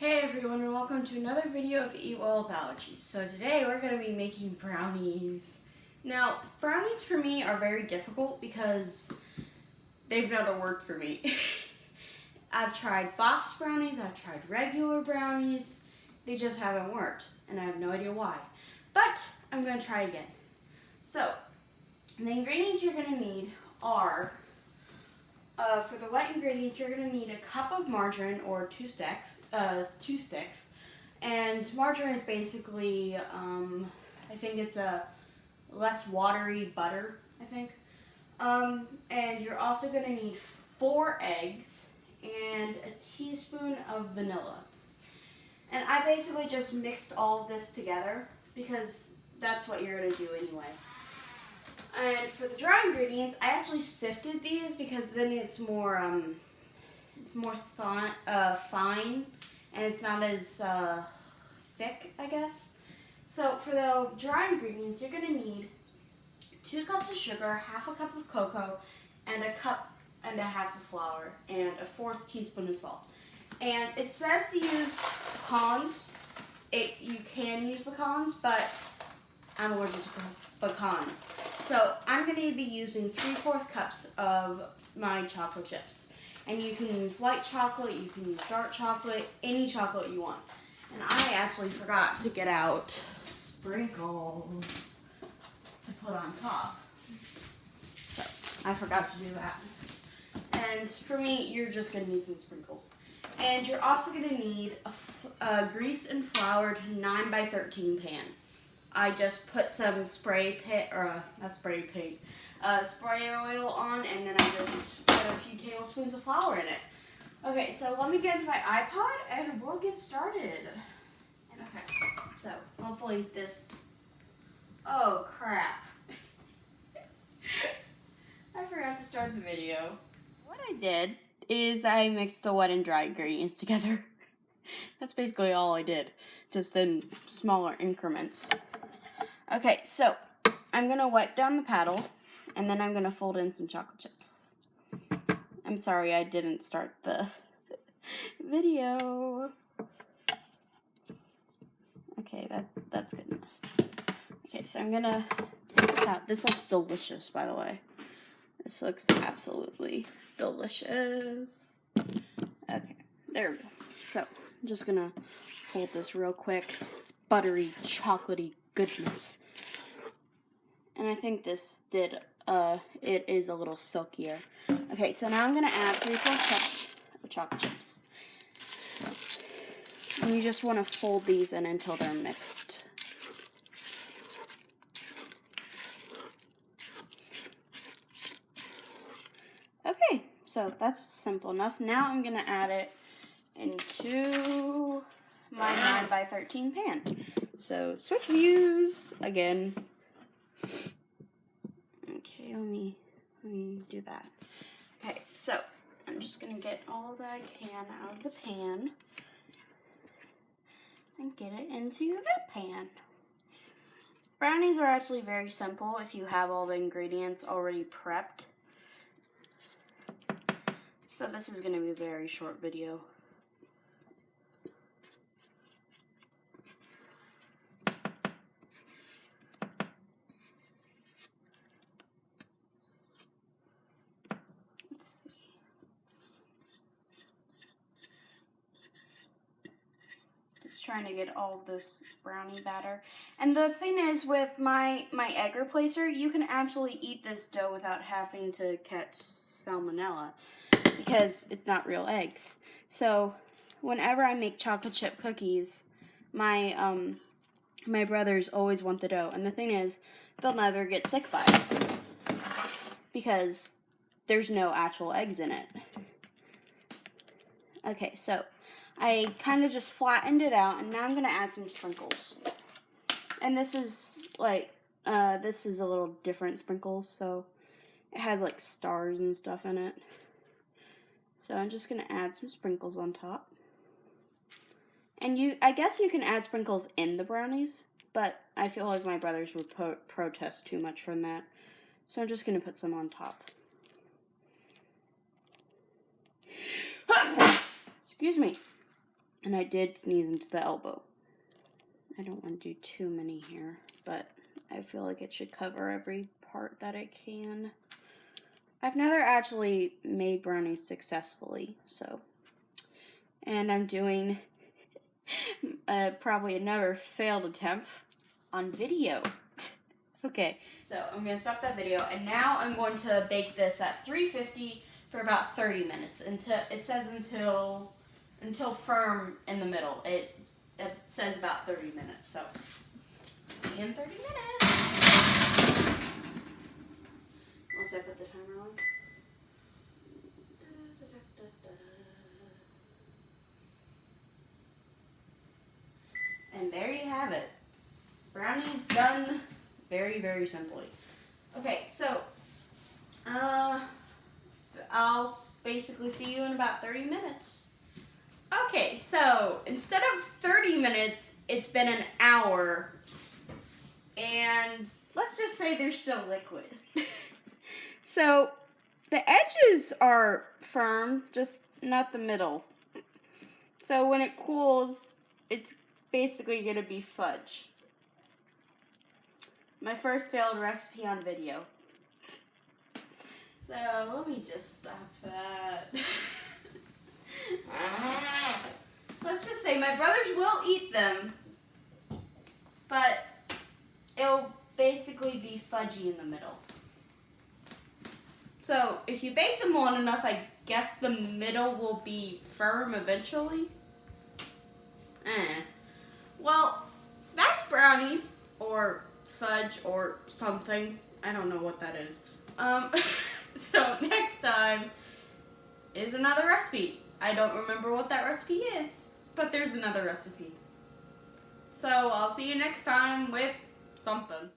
Hey everyone, and welcome to another video of Eat Well with Allergies. So today we're going to be making brownies. Now, brownies for me are very difficult because they've never worked for me. I've tried box brownies, I've tried regular brownies, they just haven't worked, and I have no idea why. But I'm going to try again. So, the ingredients you're going to need are, for the wet ingredients, you're going to need a cup of margarine or two sticks. And margarine is basically, I think it's a less watery butter, I think. And you're also going to need 4 eggs and a teaspoon of vanilla. And I basically just mixed all of this together because that's what you're going to do anyway. And for the dry ingredients, I actually sifted these because then it's more fine and it's not as thick, I guess. So for the dry ingredients, you're going to need 2 cups of sugar, half a cup of cocoa, and a cup and a half of flour, and a 1/4 teaspoon of salt. And it says to use pecans. You can use pecans, but I'm allergic to pecans. So I'm going to be using 3/4 cups of my chocolate chips. And you can use white chocolate, you can use dark chocolate, any chocolate you want. And I actually forgot to get out sprinkles to put on top. So I forgot to do that. And for me, you're just going to need some sprinkles. And you're also going to need a greased and floured 9x13 pan. I just put some spray oil on, and then I just put a few tablespoons of flour in it. Okay, so let me get into my iPod, and we'll get started. Okay, so hopefully this, oh crap. I forgot to start the video. What I did is I mixed the wet and dry ingredients together. That's basically all I did, just in smaller increments. Okay, so I'm going to wipe down the paddle, and then I'm going to fold in some chocolate chips. I'm sorry I didn't start the video. Okay, that's good enough. Okay, so I'm going to take this out. This looks delicious, by the way. This looks absolutely delicious. Okay, there we go. So, I'm just going to fold this real quick. It's buttery, chocolatey goodness. And I think this it is a little silkier. Okay, so now I'm going to add 3/4 cups of chocolate chips. And you just want to fold these in until they're mixed. Okay, so that's simple enough. Now I'm going to add it into my 9x13 pan. So switch views again. Okay, let me do that. Okay, so I'm just gonna get all that I can out of the pan and get it into the pan. Brownies are actually very simple if you have all the ingredients already prepped. So this is gonna be a very short video. Trying to get all of this brownie batter. And the thing is, with my egg replacer, you can actually eat this dough without having to catch salmonella because it's not real eggs. So whenever I make chocolate chip cookies, my brothers always want the dough. And the thing is, they'll never get sick by it because there's no actual eggs in it. Okay, so I kind of just flattened it out, and now I'm going to add some sprinkles. And this is this is a little different sprinkles, so it has like stars and stuff in it. So I'm just going to add some sprinkles on top. And I guess you can add sprinkles in the brownies, but I feel like my brothers would protest too much from that. So I'm just going to put some on top. Excuse me. And I did sneeze into the elbow. I don't want to do too many here, but I feel like it should cover every part that it can. I've never actually made brownies successfully, so. And I'm doing probably another failed attempt on video. Okay, so I'm going to stop that video, and now I'm going to bake this at 350 for about 30 minutes. Until it says until firm in the middle. It says about 30 minutes, so see you in 30 minutes. Once I put the timer on. And there you have it. Brownies done very, very simply. Okay, so I'll basically see you in about 30 minutes. Okay, so instead of 30 minutes, it's been an hour. And let's just say they're still liquid. So the edges are firm, just not the middle. So when it cools, it's basically going to be fudge. My first failed recipe on video. So let me just stop that. Let's just say my brothers will eat them, but it'll basically be fudgy in the middle. So if you bake them long enough, I guess the middle will be firm eventually. Well, that's brownies or fudge or something. I don't know what that is. So next time is another recipe. I don't remember what that recipe is, but there's another recipe. So I'll see you next time with something.